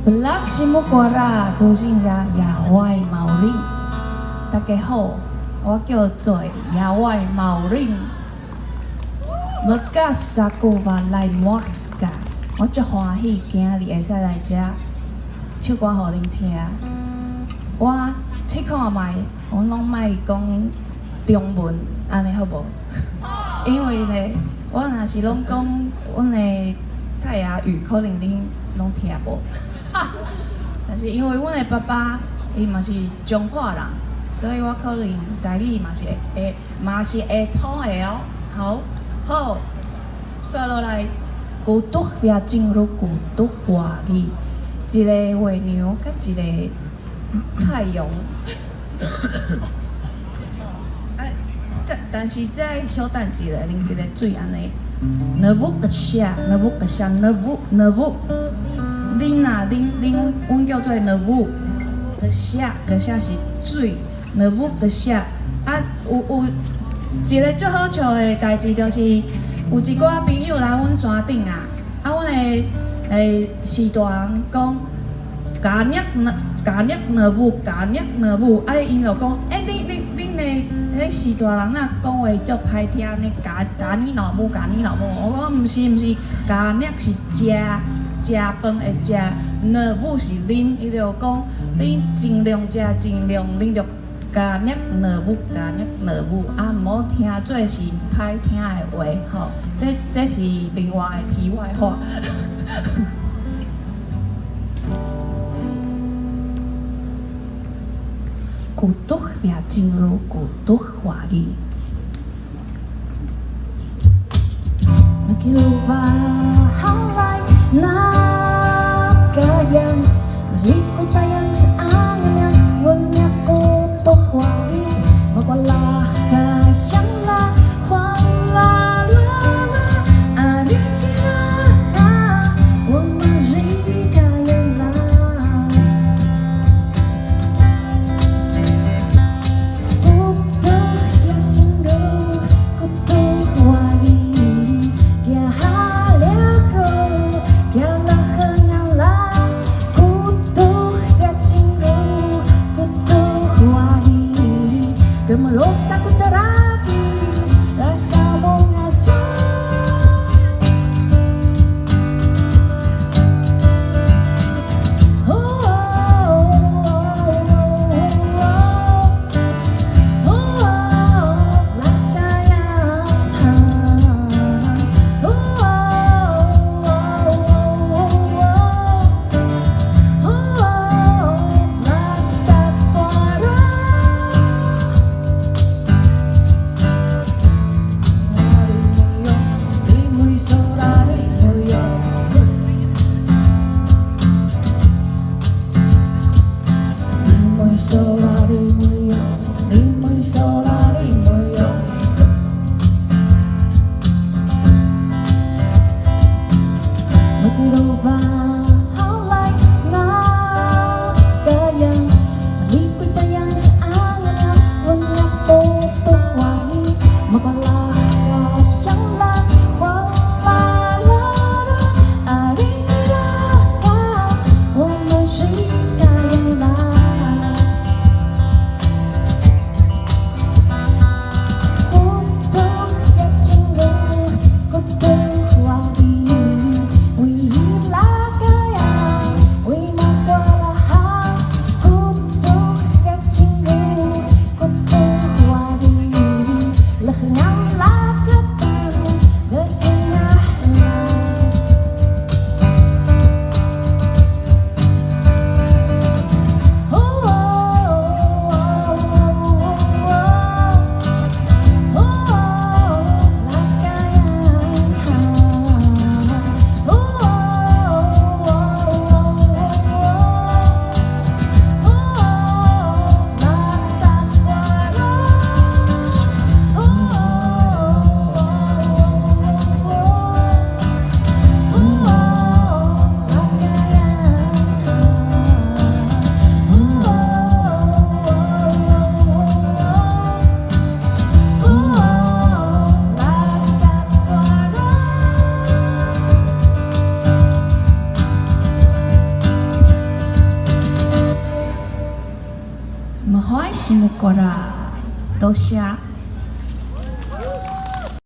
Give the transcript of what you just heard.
Belaksimukwara kusinga Yawai Mauring。大家好，我叫做 Yawai Mauring。Megas sakuva来莫斯加，我足欢喜今日会使来遮唱歌互恁听。我试看卖，我拢莫讲中文，安尼好无？因为咧，我若是拢讲阮的泰雅语，可能恁拢听无。但是因为阮的爸爸伊嘛是彰化人，所以我可能台语嘛是会通的哦。好，说落来，古都也进入古都话语，一个月娘甲一个太阳。但是再小等一下，啉一个水安尼。Nevu 个写，nevu 个写，nevu。恁啊，阮叫做 nevu 个写是水 ，nevu 个写。啊，有一个足好笑的代志，就是有一寡朋友来阮山顶啊，阮的士大人讲，加捏 nevu，啊，因就讲，恁的迄士大人啊，讲话足歹听呢，加你老母，我讲毋是，加捏是食饭的食，nevu 是恁，伊就讲，恁尽量食，恁就加捏 nevu，啊，毋好听做是歹听的话，吼，这是另外的题外话。古都也进入古都话语。Nakiluva halay nagayang Rico tayang sa angan niya Wanya ko to huwagi Magwala kayang la Wala lala Arikina Wamazi kayang la Kuto yang cinggo Kuto huwagi Kaya haliak ro Kaya lahangang la Kuto yang cinggo Kuto huwagi Gemelos aku teragis Rasa mau ngasih Love 唔开心过啦，多谢。